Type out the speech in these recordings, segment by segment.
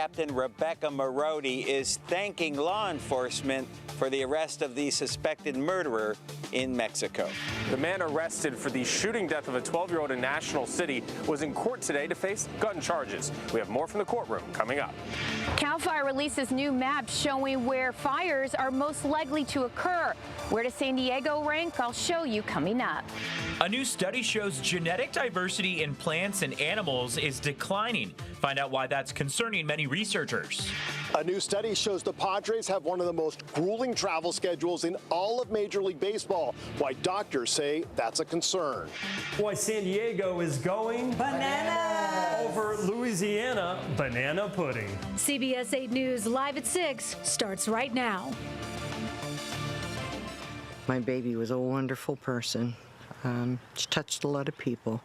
Captain Rebecca Marodi is thanking law enforcement for the arrest of the suspected murderer in Mexico. The man arrested for the shooting death of a 12-year-old in National City was in court today to face gun charges. We have more from the courtroom coming up. CAL FIRE releases new maps showing where fires are most likely to occur. Where does San Diego rank? I'll show you coming up. A new study shows genetic diversity in plants and animals is declining. Find out why that's concerning many researchers. A new study shows the Padres have one of the most grueling travel schedules in all of Major League Baseball. Why doctors say that's a concern. Why San Diego is going bananas over Louisiana banana pudding. CBS 8 News live at 6 starts right now. My baby was a wonderful person. She touched a lot of people.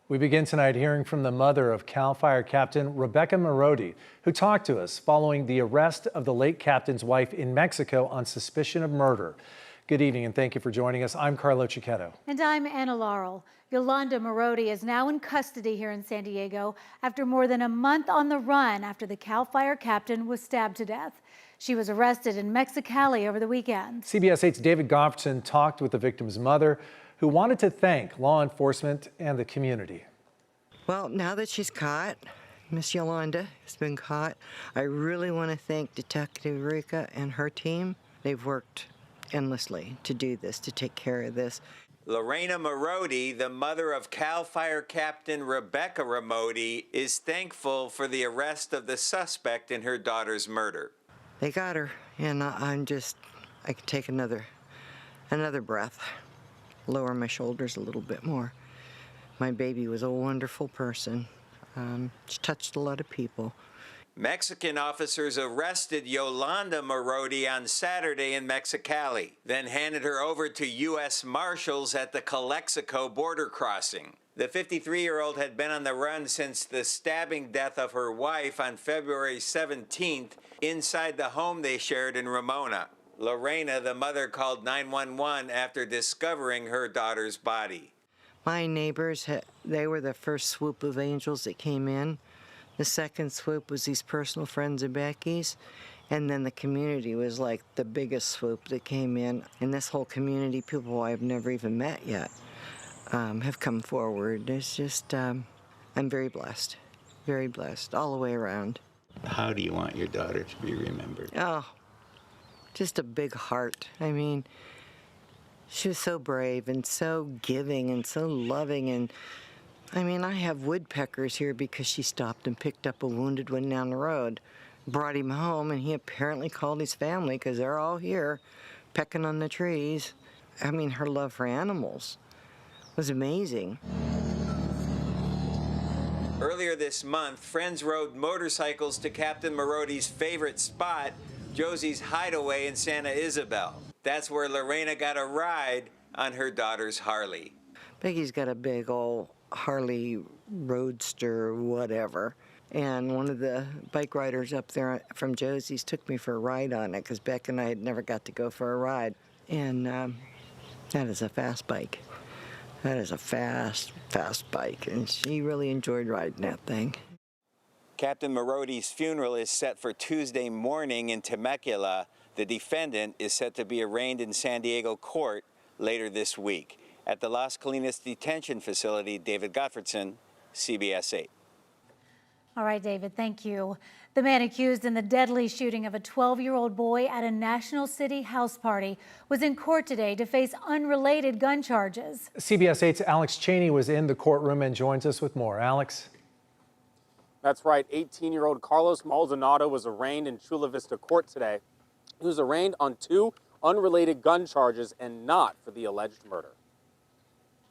We begin tonight hearing from the mother of CAL FIRE Captain Rebecca Marodi, who talked to us following the arrest of the late captain's wife in Mexico on suspicion of murder. Good evening and thank you for joining us. I'm Carlo Cicchetto. And I'm Anna Laurel. Yolanda Marodi is now in custody here in San Diego after more than a month on the run after the CAL FIRE captain was stabbed to death. She was arrested in Mexicali over the weekend. CBS 8's David Goffredson talked with the victim's mother, who wanted to thank law enforcement and the community. Well, now that she's caught, Miss Yolanda has been caught, I really want to thank Detective Rika and her team. They've worked endlessly to do this, to take care of this. Lorena Marodi, the mother of CAL FIRE Captain Rebecca Marodi, is thankful for the arrest of the suspect in her daughter's murder. They got her, and I can take another breath, lower my shoulders a little bit more. My baby was a wonderful person. She touched a lot of people. Mexican officers arrested Yolanda Marodi on Saturday in Mexicali, then handed her over to U.S. Marshals at the Calexico border crossing. The 53-year-old had been on the run since the stabbing death of her wife on February 17th inside the home they shared in Ramona. Lorena, the mother, called 911 after discovering her daughter's body. My neighbors, they were the first swoop of angels that came in. The second swoop was these personal friends of Becky's. And then the community was like the biggest swoop that came in. And this whole community, people I've never even met yet, have come forward. It's just, I'm very blessed all the way around. How do you want your daughter to be remembered? Oh, just a big heart. I mean, she was so brave and so giving and so loving. And I mean, I have woodpeckers here because she stopped and picked up a wounded one down the road, brought him home, and he apparently called his family because they're all here pecking on the trees. I mean, her love for animals was amazing. Earlier this month, friends rode motorcycles to Captain Marodi's favorite spot, Josie's Hideaway in Santa Isabel. That's where Lorena got a ride on her daughter's Harley. Becky's got a big old Harley Roadster, whatever. And one of the bike riders up there from Josie's took me for a ride on it because Beck and I had never got to go for a ride. And that is a fast bike. That is a fast bike. And she really enjoyed riding that thing. Captain Marodi's funeral is set for Tuesday morning in Temecula. The defendant is set to be arraigned in San Diego court later this week. At the Las Colinas Detention Facility, David Goffredson, CBS 8. All right, David, thank you. The man accused in the deadly shooting of a 12-year-old boy at a National City house party was in court today to face unrelated gun charges. CBS 8's Alex Cheney was in the courtroom and joins us with more. Alex. That's right. 18-year-old Carlos Maldonado was arraigned in Chula Vista Court today. He was arraigned on 2 unrelated gun charges and not for the alleged murder.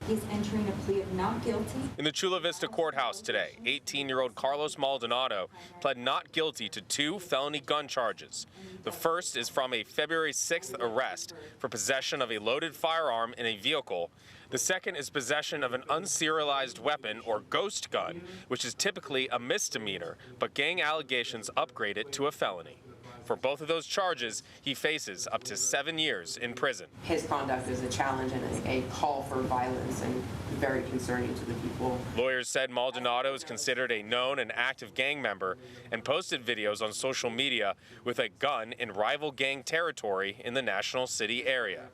He's entering a plea of not guilty. In the Chula Vista courthouse today, 18-year-old Carlos Maldonado pled not guilty to 2 felony gun charges. The first is from a February 6th arrest for possession of a loaded firearm in a vehicle. The second is possession of an unserialized weapon or ghost gun, which is typically a misdemeanor, but gang allegations upgrade it to a felony. For both of those charges, he faces up to 7 years in prison. His conduct is a challenge and a call for violence, and very concerning to the people. Lawyers said Maldonado is considered a known and active gang member and posted videos on social media with a gun in rival gang territory in the National City area.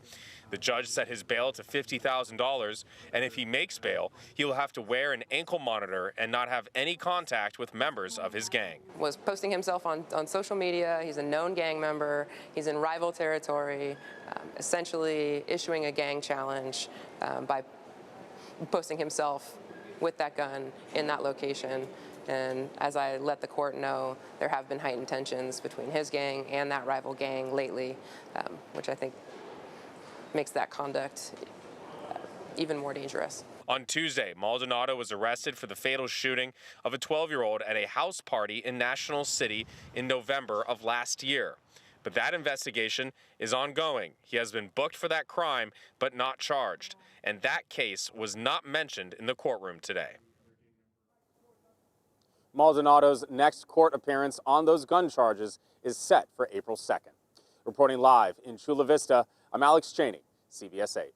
The judge set his bail to $50,000, and if he makes bail, he will have to wear an ankle monitor and not have any contact with members of his gang. Was posting himself on social media. He's a known gang member. He's in rival territory, essentially issuing a gang challenge by posting himself with that gun in that location. And as I let the court know, there have been heightened tensions between his gang and that rival gang lately, which I think makes that conduct even more dangerous. On Tuesday, Maldonado was arrested for the fatal shooting of a 12-year-old at a house party in National City in November of last year. But that investigation is ongoing. He has been booked for that crime, but not charged. And that case was not mentioned in the courtroom today. Maldonado's next court appearance on those gun charges is set for April 2nd. Reporting live in Chula Vista, I'm Alex Cheney, CBS 8.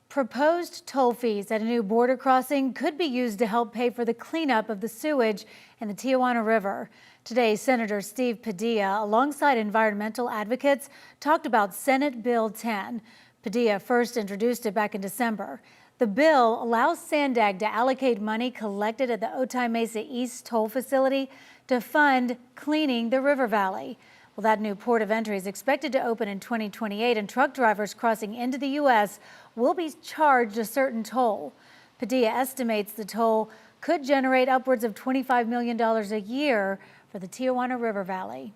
Proposed toll fees at a new border crossing could be used to help pay for the cleanup of the sewage in the Tijuana River. Today, Senator Steve Padilla, alongside environmental advocates, talked about Senate Bill 10. Padilla first introduced it back in December. The bill allows Sandag to allocate money collected at the Otay Mesa East toll facility to fund cleaning the river valley. Well, that new port of entry is expected to open in 2028, and truck drivers crossing into the U.S. will be charged a certain toll. Padilla estimates the toll could generate upwards of $25 million a year for the Tijuana River Valley.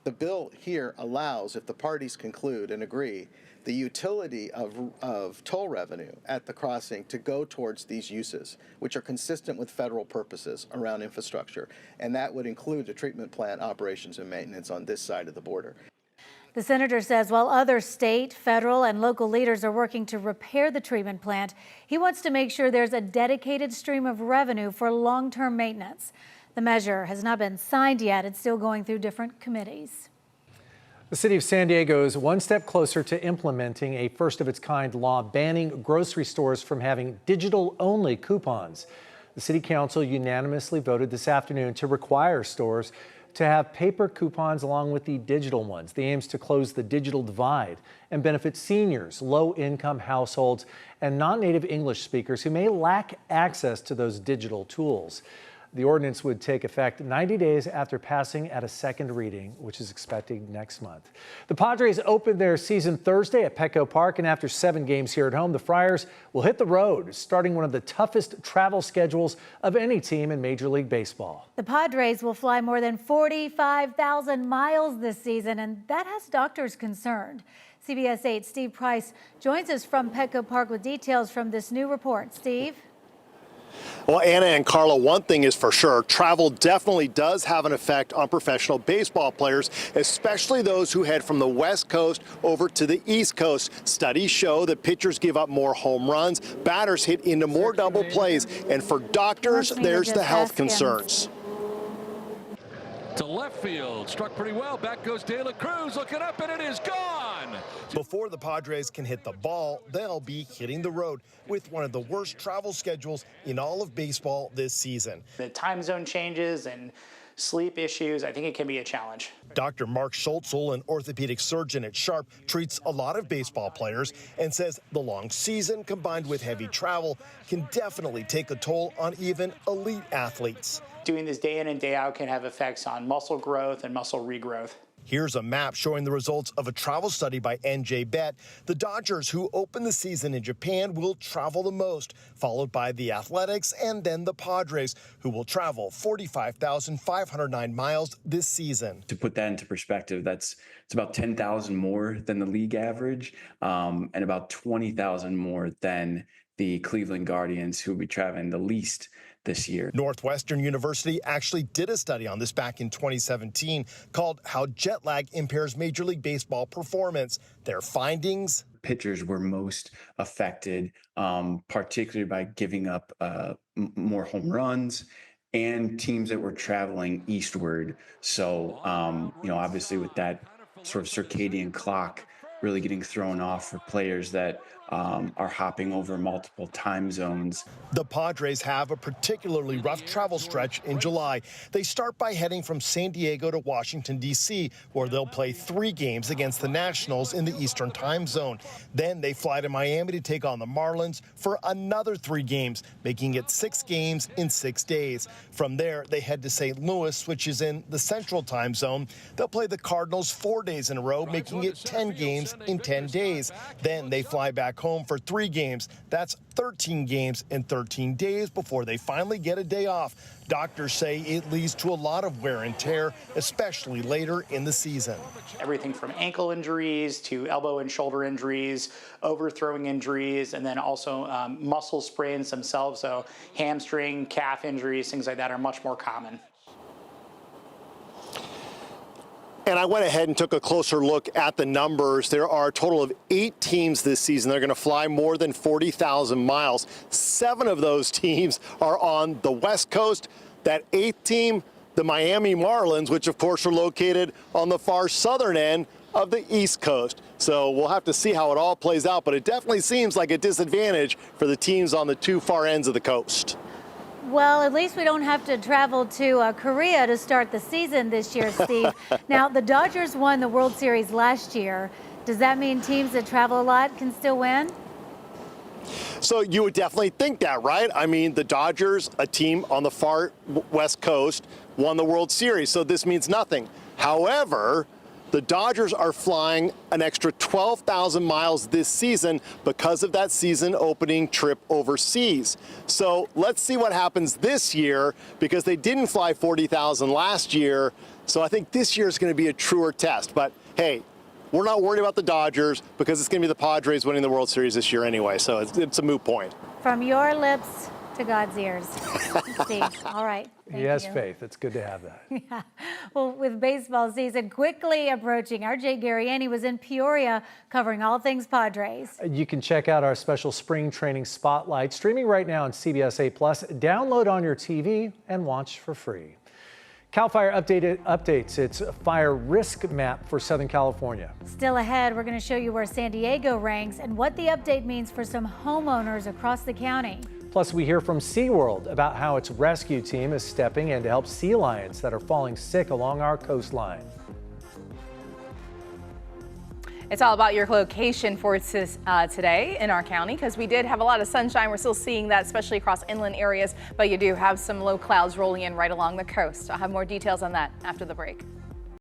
The bill here allows, if the parties conclude and agree, the utility of toll revenue at the crossing to go towards these uses, which are consistent with federal purposes around infrastructure. And that would include the treatment plant operations and maintenance on this side of the border. The senator says while other state, federal, and local leaders are working to repair the treatment plant, he wants to make sure there's a dedicated stream of revenue for long-term maintenance. The measure has not been signed yet. It's still going through different committees. The city of San Diego is one step closer to implementing a first-of-its-kind law banning grocery stores from having digital-only coupons. The city council unanimously voted this afternoon to require stores to have paper coupons along with the digital ones. The aim is to close the digital divide and benefit seniors, low-income households, and non-native English speakers who may lack access to those digital tools. The ordinance would take effect 90 days after passing at a second reading, which is expected next month. The Padres opened their season Thursday at Petco Park, and after 7 games here at home, the Friars will hit the road, starting one of the toughest travel schedules of any team in Major League Baseball. The Padres will fly more than 45,000 miles this season, and that has doctors concerned. CBS 8's Steve Price joins us from Petco Park with details from this new report. Steve? Well, Anna and Carla, one thing is for sure, travel definitely does have an effect on professional baseball players, especially those who head from the West Coast over to the East Coast. Studies show that pitchers give up more home runs, batters hit into more double plays, and for doctors, there's the health concerns. To left field, struck pretty well. Back goes De La Cruz, looking up, and it is gone. Before the Padres can hit the ball, they'll be hitting the road with one of the worst travel schedules in all of baseball this season. The time zone changes and sleep issues, I think it can be a challenge. Dr. Mark Schultzel, an orthopedic surgeon at Sharp, treats a lot of baseball players and says the long season combined with heavy travel can definitely take a toll on even elite athletes. Doing this day in and day out can have effects on muscle growth and muscle regrowth. Here's a map showing the results of a travel study by NJ Bet. The Dodgers, who open the season in Japan, will travel the most, followed by the Athletics and then the Padres, who will travel 45,509 miles this season. To put that into perspective, it's about 10,000 more than the league average, and about 20,000 more than the Cleveland Guardians, who will be traveling the least this year. Northwestern University actually did a study on this back in 2017 called How Jet Lag Impairs Major League Baseball Performance. Their findings: pitchers were most affected, particularly by giving up more home runs, and teams that were traveling eastward. So, obviously with that sort of circadian clock really getting thrown off for players that are hopping over multiple time zones. The Padres have a particularly rough travel stretch in July. They start by heading from San Diego to Washington, D.C., where they'll play 3 games against the Nationals in the Eastern time zone. Then they fly to Miami to take on the Marlins for another 3 games, making it 6 games in 6 days. From there, they head to St. Louis, which is in the Central time zone. They'll play the Cardinals 4 days in a row, making it 10 games in 10 days. Then they fly back home for 3 games. That's 13 games in 13 days before they finally get a day off. Doctors say it leads to a lot of wear and tear, especially later in the season. Everything from ankle injuries to elbow and shoulder injuries, overthrowing injuries, and then also muscle sprains themselves. So hamstring, calf injuries, things like that are much more common. And I went ahead and took a closer look at the numbers. There are a total of 8 teams this season. They're going to fly more than 40,000 miles. 7 of those teams are on the West Coast. That 8th team, the Miami Marlins, which of course are located on the far southern end of the East Coast. So we'll have to see how it all plays out, but it definitely seems like a disadvantage for the teams on the 2 far ends of the coast. Well, at least we don't have to travel to Korea to start the season this year, Steve. Now, the Dodgers won the World Series last year. Does that mean teams that travel a lot can still win? So you would definitely think that, right? I mean, the Dodgers, a team on the far West Coast, won the World Series, so this means nothing. However, the Dodgers are flying an extra 12,000 miles this season because of that season opening trip overseas. So let's see what happens this year, because they didn't fly 40,000 last year. So I think this year is going to be a truer test. But hey, we're not worried about the Dodgers because it's going to be the Padres winning the World Series this year anyway. So it's a moot point. From your lips to God's ears, Steve. All right. He has faith. It's good to have that. Yeah. Well, with baseball season quickly approaching, our Jay Garriani was in Peoria covering all things Padres. You can check out our special spring training spotlight streaming right now on CBS 8+. Download on your TV and watch for free. CAL FIRE updates its fire risk map for Southern California. Still ahead, we're going to show you where San Diego ranks and what the update means for some homeowners across the county. Plus, we hear from SeaWorld about how its rescue team is stepping in to help sea lions that are falling sick along our coastline. It's all about your location for today in our county, because we did have a lot of sunshine. We're still seeing that, especially across inland areas, but you do have some low clouds rolling in right along the coast. I'll have more details on that after the break.